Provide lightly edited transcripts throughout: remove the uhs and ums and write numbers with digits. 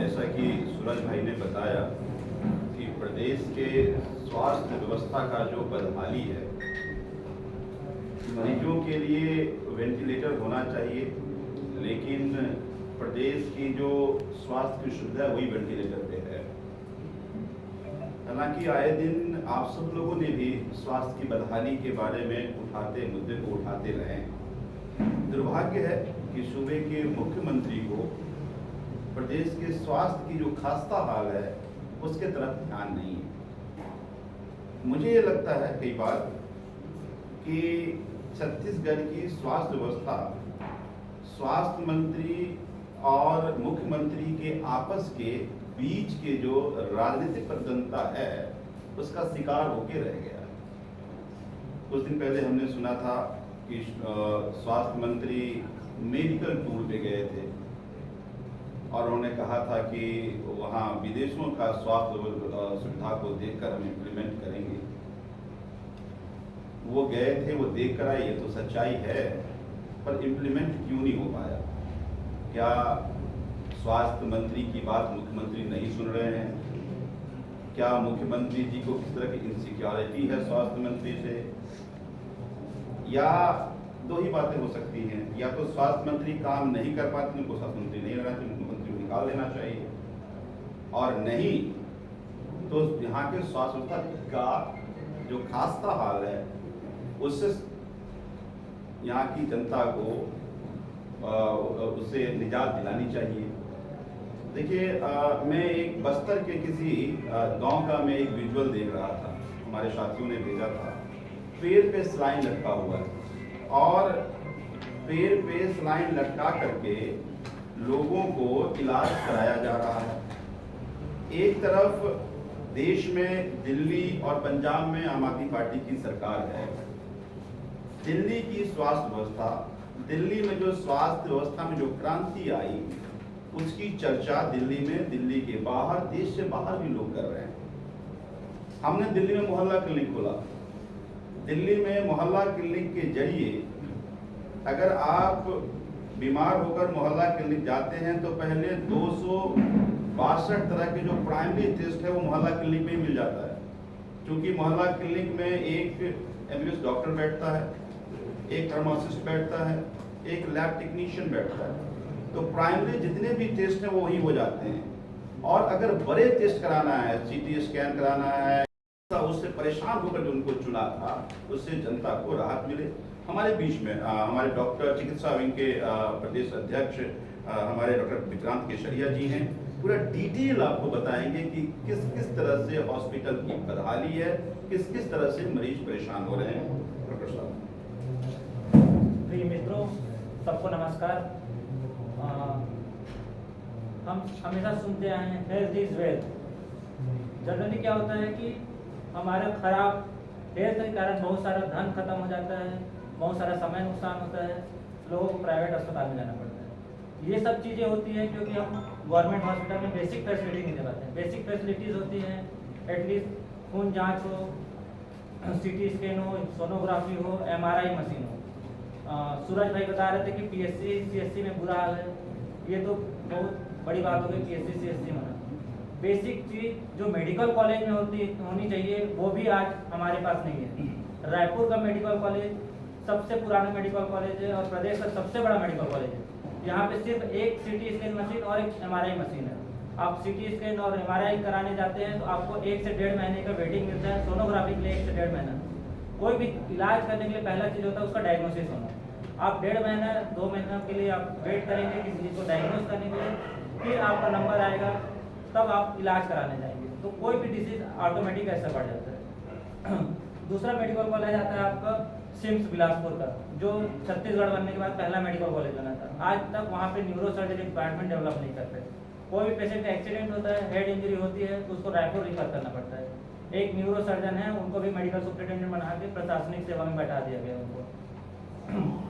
जैसा कि सूरज भाई ने बताया कि प्रदेश के स्वास्थ्य व्यवस्था का जो बदहाली है, मरीजों के लिए वेंटिलेटर होना चाहिए, लेकिन प्रदेश की जो स्वास्थ्य की सुविधा है वही वेंटिलेटर पे है। हालांकि आए दिन आप सब लोगों ने भी स्वास्थ्य की बदहाली के बारे में मुद्दे को उठाते रहे। दुर्भाग्य है कि सूबे के मुख्यमंत्री को प्रदेश के स्वास्थ्य की जो खस्ता हाल है उसके तरफ ध्यान नहीं है। मुझे ये लगता है कई बार कि छत्तीसगढ़ की स्वास्थ्य व्यवस्था स्वास्थ्य मंत्री और मुख्यमंत्री के आपस के बीच के जो राजनीतिक प्रतिद्वंद्विता है उसका शिकार होके रह गया। कुछ दिन पहले हमने सुना था कि स्वास्थ्य मंत्री मेडिकल टूर पे गए थे और उन्होंने कहा था कि वहाँ विदेशों का स्वास्थ्य सुविधा को देखकर हम इम्प्लीमेंट करेंगे। वो गए थे, वो देख कर आए, ये तो सच्चाई है, पर इम्प्लीमेंट क्यों नहीं हो पाया? क्या स्वास्थ्य मंत्री की बात मुख्यमंत्री नहीं सुन रहे हैं? क्या मुख्यमंत्री जी को किस तरह की इनसिक्योरिटी है स्वास्थ्य मंत्री से? या दो ही बातें हो सकती हैं, या तो स्वास्थ्य मंत्री काम नहीं कर पाते, उनको स्वास्थ्य मंत्री नहीं रहना चाहिए, मुख्यमंत्री को निकाल देना चाहिए, और नहीं तो यहाँ के स्वास्थ्य व्यवस्था का जो खास्ता हाल है उससे यहाँ की जनता को उससे निजात दिलानी चाहिए। देखिए, मैं एक बस्तर के किसी गांव का मैं एक विजुअल देख रहा था, हमारे साथियों ने भेजा था। पेड़ पे स्लाइन लटका हुआ है और पेड़ पे स्लाइन लटका करके लोगों को इलाज कराया जा रहा है। एक तरफ देश में दिल्ली और पंजाब में आम आदमी पार्टी की सरकार है। दिल्ली की स्वास्थ्य व्यवस्था, दिल्ली में जो स्वास्थ्य व्यवस्था में जो क्रांति आई उसकी चर्चा दिल्ली में, दिल्ली के बाहर, देश से बाहर भी लोग कर रहे हैं। हमने दिल्ली में मोहल्ला क्लिनिक खोला। दिल्ली में मोहल्ला क्लिनिक के जरिए अगर आप बीमार होकर मोहल्ला क्लिनिक जाते हैं तो पहले 262 तरह के जो प्राइमरी टेस्ट है वो मोहल्ला क्लिनिक में ही मिल जाता है, क्योंकि मोहल्ला क्लिनिक में एक एमबीबीएस डॉक्टर बैठता है, एक फार्मासिस्ट बैठता है, एक लैब टेक्नीशियन बैठता है। तो प्राइमरी जितने भी टेस्ट हैं वो वही हो जाते हैं। और अगर बड़े टेस्ट कराना है, सीटी स्कैन कराना है, उससे परेशान होकर जो उनको चुना था उससे जनता को राहत मिले। हमारे बीच में हमारे डॉक्टर चिकित्सा विंग के प्रदेश अध्यक्ष हमारे डॉक्टर विक्रांत केशरिया जी हैं, पूरा डिटेल आपको बताएंगे कि किस किस तरह से हॉस्पिटल की बदहाली है, किस किस तरह से मरीज परेशान हो रहे हैं। डॉक्टर साहब। प्रिय मित्रों, सबको नमस्कार। हम हमेशा सुनते आए हैं हेल्थ इज वेल्थ। जनरली क्या होता है कि हमारे खराब हेल्थ के कारण बहुत सारा धन खत्म हो जाता है, बहुत सारा समय नुकसान होता है, लोगों को प्राइवेट अस्पताल में जाना पड़ता है। ये सब चीज़ें होती हैं क्योंकि हम गवर्नमेंट हॉस्पिटल में बेसिक फैसिलिटी नहीं दे पाते हैं। बेसिक फैसिलिटीज़ होती हैं, एटलीस्ट खून जाँच हो, सीटी स्कैन हो, सोनोग्राफी हो, MRI मशीन हो। सूरज भाई बता रहे थे कि PSC CSC में बुरा हाल है। ये तो बहुत बड़ी बात हो गई PSC CSC में। बेसिक चीज़ जो मेडिकल कॉलेज में होनी चाहिए वो भी आज हमारे पास नहीं है। रायपुर का मेडिकल कॉलेज सबसे पुराना मेडिकल कॉलेज है और प्रदेश का सबसे बड़ा मेडिकल कॉलेज है। यहाँ पे सिर्फ एक CT स्कैन मशीन और एक MRI मशीन है। आप CT स्कैन और MRI कराने जाते हैं तो आपको 1 से 1.5 महीने का वेटिंग मिलता है। सोनोग्राफी के लिए 1 से 1.5 महीना। कोई भी इलाज करने के लिए पहला चीज़ होता है उसका डायग्नोसिस होना। आप 1.5 महीना 2 महीना के लिए आप वेट करेंगे किसी चीज़ को डायग्नोस करने के लिए, फिर आपका नंबर आएगा, तब आप इलाज कराने जाएंगे। तो कोई भी डिसीज ऑटोमेटिक ऐसे बढ़ जाता है। दूसरा मेडिकल कॉलेज आता है आपका सिम्स बिलासपुर का, जो छत्तीसगढ़ बनने के बाद पहला मेडिकल कॉलेज बना था। आज तक वहाँ पे न्यूरो सर्जरी डिपार्टमेंट डेवलप नहीं करते। कोई भी पेशेंट का एक्सीडेंट होता है, हेड इंजरी होती है तो उसको रायपुर रिफर करना पड़ता है। एक न्यूरो सर्जन है, उनको भी मेडिकल सुपरिटेंडेंट बना के प्रशासनिक सेवा में बैठा दिया गया उनको।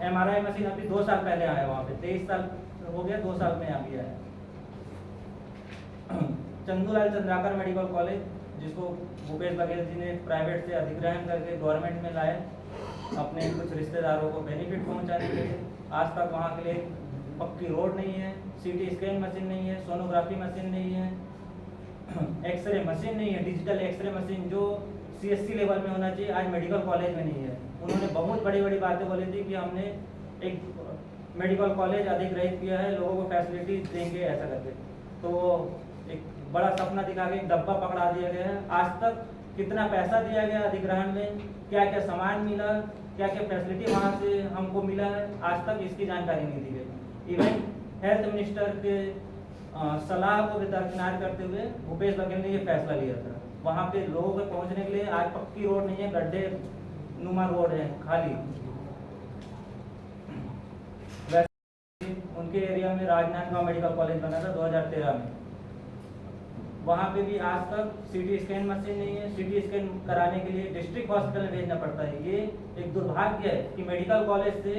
MRI मशीन अभी 2 साल पहले आया वहाँ पे, 23 साल हो गया, 2 साल में आ गया है। चंदूलाल चंद्राकर मेडिकल कॉलेज, जिसको भूपेश बघेल जी ने प्राइवेट से अधिग्रहण करके गवर्नमेंट में लाए अपने कुछ रिश्तेदारों को बेनिफिट पहुंचाने के लिए। आज तक वहाँ के लिए पक्की रोड नहीं है, सीटी स्कैन मशीन नहीं है, सोनोग्राफी मशीन नहीं है, एक्सरे मशीन नहीं है, डिजिटल एक्सरे मशीन जो सीएससी लेवल में होना चाहिए आज मेडिकल कॉलेज में नहीं है। उन्होंने बहुत बड़ी बड़ी बातें बोली थी कि हमने एक मेडिकल कॉलेज अधिग्रहित किया है, लोगों को फैसिलिटी देंगे ऐसा करके, तो एक बड़ा सपना दिखा के एक डब्बा पकड़ा दिया गया है। आज तक कितना पैसा दिया गया अधिग्रहण में, क्या क्या सामान मिला, क्या क्या फैसिलिटी वहाँ से हमको मिला है, आज तक इसकी जानकारी नहीं दी गई। इवन हेल्थ मिनिस्टर के सलाह को दरकिनार करते हुए भूपेश बघेल ने ये फैसला लिया था। वहाँ पे लोगों के पहुँचने के लिए आज पक्की रोड नहीं है, गड्ढे नुमा रोड है खाली। वैसे उनके एरिया में राजनांदगांव मेडिकल कॉलेज बना था 2013 में, वहाँ पे भी आज तक सीटी स्कैन मशीन नहीं है। सीटी स्कैन कराने के लिए डिस्ट्रिक्ट हॉस्पिटल में भेजना पड़ता है। ये एक दुर्भाग्य है कि मेडिकल कॉलेज से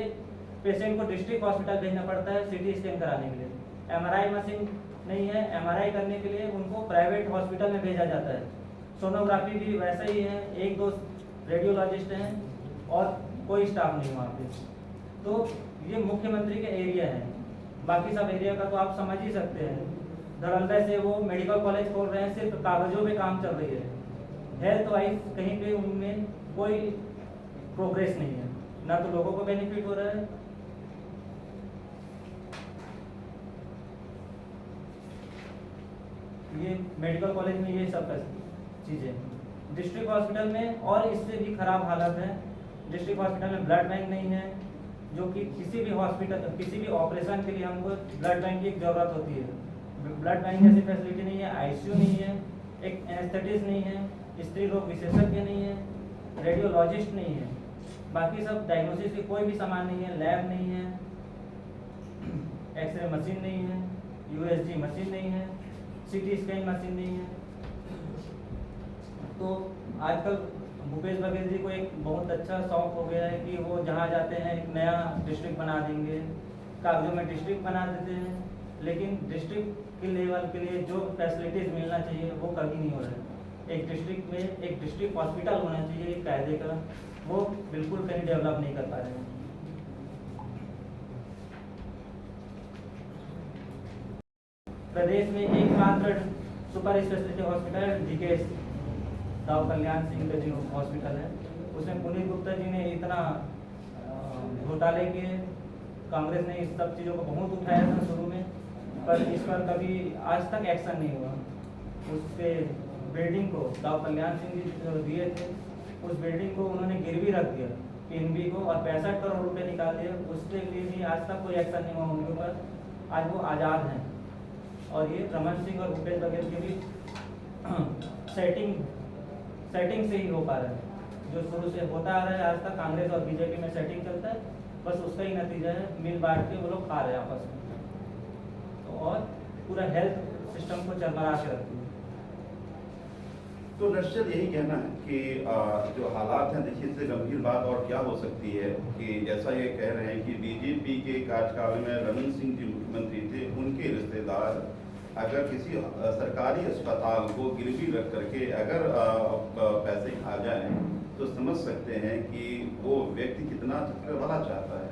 पेशेंट को डिस्ट्रिक्ट हॉस्पिटल भेजना पड़ता है सीटी स्कैन कराने के लिए। एमआरआई मशीन नहीं है, एमआरआई करने के लिए उनको प्राइवेट हॉस्पिटल में भेजा जाता है। सोनोग्राफी भी वैसा ही है, एक दो रेडियोलॉजिस्ट हैं और कोई स्टाफ नहीं वहाँ पे। तो ये मुख्यमंत्री के एरिया है, बाकी सब एरिया का तो आप समझ ही सकते हैं। धड़ल्ले से वो मेडिकल कॉलेज खोल रहे हैं, सिर्फ कागजों पे काम चल रही है, हेल्थ वाइज कहीं पे उनमें कोई प्रोग्रेस नहीं है, ना तो लोगों को बेनिफिट हो रहा है। ये मेडिकल कॉलेज में ये सब चीज़ें, डिस्ट्रिक्ट हॉस्पिटल में और इससे भी खराब हालत है। डिस्ट्रिक्ट हॉस्पिटल में ब्लड बैंक नहीं है, जो कि किसी भी हॉस्पिटल किसी भी ऑपरेशन के लिए हमको ब्लड बैंक की ज़रूरत होती है। ब्लड बैंक जैसी फैसिलिटी नहीं है, आईसीयू नहीं है, एक एनेस्थेटिस्ट नहीं है, स्त्री रोग विशेषज्ञ नहीं है, रेडियोलॉजिस्ट नहीं है, बाकी सब डायग्नोसिस के कोई भी सामान नहीं है, लैब नहीं है, एक्सरे मशीन नहीं है, यूएसजी मशीन नहीं है, सीटी स्कैन मशीन नहीं है। तो आजकल भूपेश बघेल जी को एक बहुत अच्छा शौक हो गया है कि वो जहाँ जाते हैं एक नया डिस्ट्रिक्ट बना देंगे, कागजों में डिस्ट्रिक्ट बना देते हैं, लेकिन डिस्ट्रिक्ट के लेवल के लिए जो फैसिलिटीज़ मिलना चाहिए वो कभी नहीं हो रहा है। एक डिस्ट्रिक्ट में एक डिस्ट्रिक्ट हॉस्पिटल होना चाहिए एक कायदे का, वो बिल्कुल कहीं डेवलप नहीं कर पा रहे हैं। प्रदेश में एकमात्र super speciality hospital DKS Dau Kalyan Singh का जो हॉस्पिटल है, उसमें पुनीत गुप्ता जी ने इतना घोटाले के, कांग्रेस ने इस सब चीज़ों को बहुत उठाया था शुरू में, पर इस पर कभी आज तक एक्शन नहीं हुआ। उसके बिल्डिंग को दाऊ कल्याण सिंह जी जो दिए थे, उस बिल्डिंग को उन्होंने गिरवी रख दिया पीएनबी को और 65 करोड़ रुपए निकाल दिए, उसके लिए भी आज तक कोई एक्शन नहीं हुआ उनके ऊपर। आज वो आज़ाद हैं और ये रमन सिंह और भूपेश बघेल के भी सेटिंग से ही हो पा रहा है। जो शुरू से होता आ रहा है आज तक, कांग्रेस और बीजेपी में सेटिंग चलता है, बस उसका ही नतीजा है, मिल बांट के वो लोग खा रहे हैं आपस में, तो और पूरा हेल्थ सिस्टम को चरमरा के रखती है। तो निश्चित यही कहना है कि जो हालात हैं, देखिए इससे गंभीर बात और क्या हो सकती है कि जैसा ये कह रहे हैं कि बीजेपी के कार्यकाल में रमन सिंह जी मुख्यमंत्री थे, उनके रिश्तेदार अगर किसी सरकारी अस्पताल को गिरवी रख करके अगर पैसे खा जाएं तो समझ सकते हैं कि वो व्यक्ति कितना चक्रवाला चाहता है।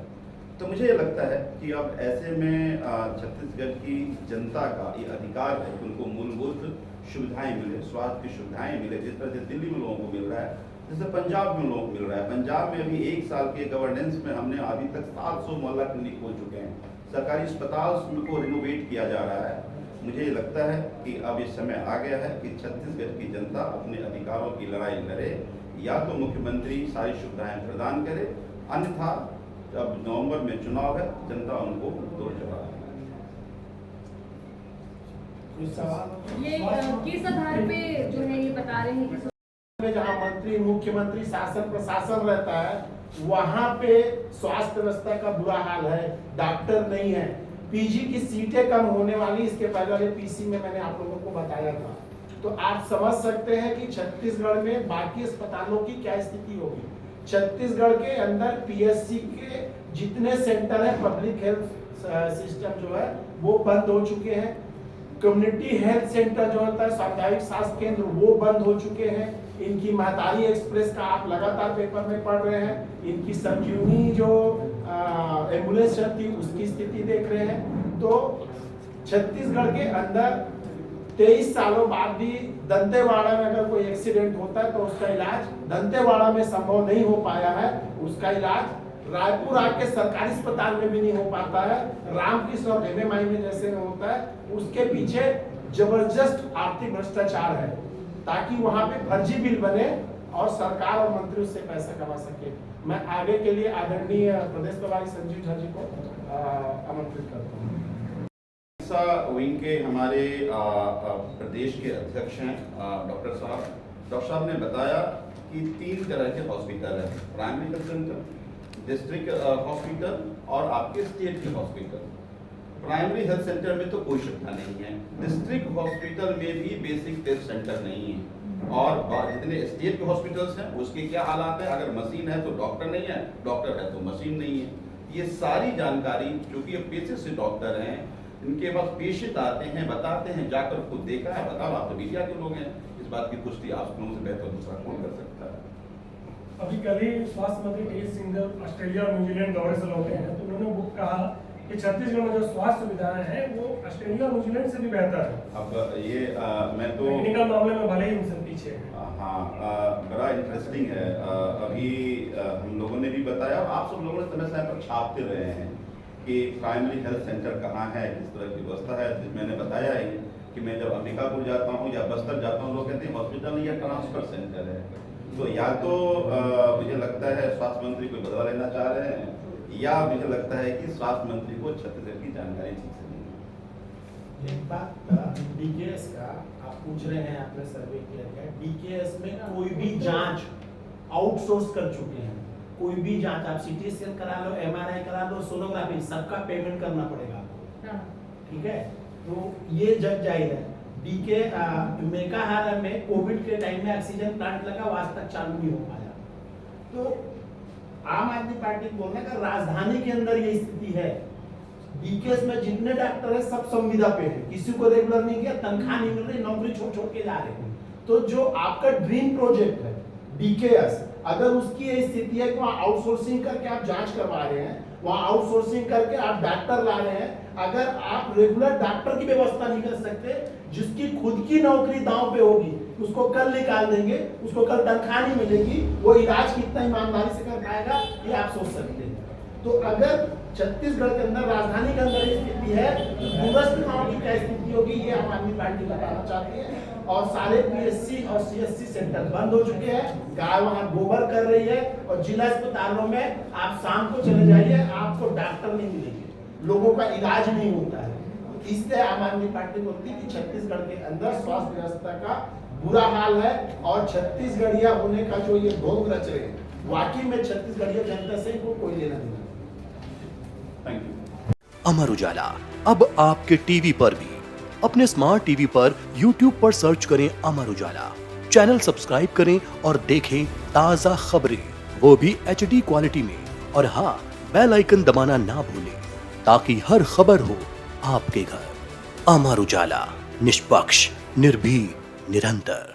तो मुझे ये लगता है कि अब ऐसे में छत्तीसगढ़ की जनता का ये अधिकार है कि उनको मूलभूत सुविधाएं मिले, स्वास्थ्य की सुविधाएं मिले, जिस तरह से दिल्ली में लोगों को मिल रहा है, जैसे पंजाब में लोगों को मिल रहा है। पंजाब में अभी 1 साल के गवर्नेंस में हमने अभी तक 700 मोहल्ला क्लिनिक खोल चुके हैं, सरकारी अस्पताल को रिनोवेट किया जा रहा है। मुझे लगता है कि अब इस समय आ गया है कि छत्तीसगढ़ की जनता अपने अधिकारों की लड़ाई लड़े, या तो मुख्यमंत्री सारी सुविधाएं प्रदान करे, अन्यथा अब नवंबर में चुनाव है, जनता उनको दो जवाब। ये किस आधार पे जो है ये बता रहे हैं कि जहाँ मंत्री मुख्यमंत्री शासन प्रशासन रहता है वहाँ पे स्वास्थ्य व्यवस्था का बुरा हाल है, डॉक्टर नहीं है, पीजी की सीटें कम होने वाली, इसके पहले वाले पीसी में मैंने आप लोगों को बताया था। तो आप समझ सकते हैं कि छत्तीसगढ़ में बाकी अस्पतालों की क्या स्थिति होगी। छत्तीसगढ़ के अंदर पीएससी के जितने सेंटर है, पब्लिक हेल्थ सिस्टम जो है वो बंद हो चुके हैं। कम्युनिटी हेल्थ सेंटर जो होता है, सामुदायिक स्वास्थ्य केंद्र, वो बंद हो चुके हैं। इनकी महतारी एक्सप्रेस का आप लगातार पेपर में पढ़ रहे हैं, इनकी संजीवनी जो एम्बुलेंस थी उसकी स्थिति देख रहे हैं। तो छत्तीसगढ़ के अंदर 23 सालों बाद भी दंतेवाड़ा में अगर कोई एक्सीडेंट होता है तो उसका इलाज दंतेवाड़ा में संभव नहीं हो पाया है, उसका इलाज रायपुर आके सरकारी अस्पताल में भी नहीं हो पाता है, रामकृष्ण और MMI में जैसे में होता है। उसके पीछे जबरदस्त आर्थिक भ्रष्टाचार है ताकि वहां पे फर्जी बिल बने और सरकार और मंत्री उससे पैसा कमा सके। मैं आगे के लिए आदरणीय प्रदेश प्रभारी संजीव झा जी को आमंत्रित करता हूँ। विंग के हमारे प्रदेश के अध्यक्ष हैं डॉक्टर साहब ने बताया कि 3 तरह के हॉस्पिटल हैं, primary health centre, district hospital और आपके स्टेट के हॉस्पिटल। प्राइमरी हेल्थ सेंटर में तो कोई सुविधा नहीं है, डिस्ट्रिक्ट हॉस्पिटल में भी बेसिक टेस्ट सेंटर नहीं है, और जितने स्टेट के हॉस्पिटल्स हैं उसके क्या हालात है, अगर मशीन है तो डॉक्टर नहीं है, डॉक्टर है तो मशीन नहीं है। ये सारी जानकारी, चूंकि ये पेशे से डॉक्टर हैं, इनके पास पेशेंट आते हैं, बताते हैं, जाकर खुद देखा है, बताओ आप तो मीडिया के लोग हैं, इस बात की पुष्टि आप लोगों से बेहतर दूसरा कौन कर सकता है। अभी कल ही स्वास्थ्य मंत्री टी.एस. सिंहदेव ऑस्ट्रेलिया और न्यूजीलैंड दौरे से लौटे हैं, तो उन्होंने वो कहा कि छत्तीसगढ़ में जो स्वास्थ्य सुविधाएं हैं वो ऑस्ट्रेलिया और न्यूजीलैंड से भी बेहतर है। अब ये मैं तो टेक्निकल मामले में भले ही उनसे पीछे है। हाँ, बड़ा इंटरेस्टिंग है। अभी हम लोगों ने भी बताया, आप सब लोगों ने समय समय पर छापते रहे हैं कि प्राइमरी हेल्थ सेंटर कहाँ है, किस तरह की व्यवस्था है। मैंने बताया ही कि मैं जब अंबिकापुर जाता हूँ या बस्तर जाता हूँ, लोग कहते हैं हॉस्पिटल या ट्रांसफर सेंटर है। तो या तो मुझे लगता है स्वास्थ्य मंत्री कोई बदला लेना चाह रहे हैं, या मुझे लगता है कि स्वास्थ्य मंत्री को छत्तीसगढ़ की जानकारी ठीक से नहीं है। एक बात डीकेएस का आप पूछ रहे हैं, आपने सर्वे किया है, डीकेएस में कोई भी जांच आउटसोर्स कर चुके हैं। कोई भी जांच आप सीटी स्कैन करा लो, MRI करा लो, सोनोग्राफी, सबका पेमेंट करना पड़ेगा आपको, ठीक है। तो ये जग जाहिर है। डीके मेकाहारा में कोविड के टाइम में ऑक्सीजन प्लांट लगा, वो आज तक चालू नहीं हो पाया। तो आम आदमी पार्टी बोलने का राजधानी के अंदर ये स्थिति है। डीकेएस में जितने डॉक्टर है सब संविदा पे है, किसी को रेगुलर नहीं किया, तनख्वाह नहीं मिल रही, नौकरी छोड़ छोड़ के जा रहे हैं। तो जो आपका ड्रीम प्रोजेक्ट है डीकेएस, अगर उसकी ये स्थिति है कि वहाँ आउटसोर्सिंग करके आप जांच करवा रहे हैं, वहाँ आउटसोर्सिंग करके आप डॉक्टर ला रहे हैं, अगर आप रेगुलर डॉक्टर की व्यवस्था नहीं कर सकते, जिसकी खुद की नौकरी दांव पे होगी, उसको कल निकाल देंगे, उसको कल तनख्वाह नहीं मिलेगी, वो इलाज कितना ईमानदारी से कर पाएगा ये आप सोच सकते हैं। तो अगर छत्तीसगढ़ के अंदर, राजधानी के अंदर ये स्थिति है, तो दूरस्थ गांव की क्या स्थिति होगी ये आम आदमी पार्टी बताना चाहती है। और सारे PSC और CSC सेंटर बंद हो चुके हैं, गाय वहां गोबर कर रही है, और जिला अस्पतालों में आप शाम को चले जाइए, आपको डॉक्टर नहीं मिलेंगे, लोगों का इलाज नहीं होता है। इसलिए आम आदमी पार्टी बोलती है कि छत्तीसगढ़ के अंदर स्वास्थ्य व्यवस्था का बुरा हाल है, और छत्तीसगढ़िया होने का जो ये ढोंग रच रहे हैं, वाकई में छत्तीसगढ़िया जनता से कोई लेना देना। Thank you. अमर उजाला अब आपके टीवी पर भी। अपने स्मार्ट टीवी पर YouTube पर सर्च करें अमर उजाला, चैनल सब्सक्राइब करें और देखें ताजा खबरें, वो भी HD क्वालिटी में। और हाँ, बेल आइकन दबाना ना भूलें ताकि हर खबर हो आपके घर। अमर उजाला, निष्पक्ष, निर्भीक, निरंतर।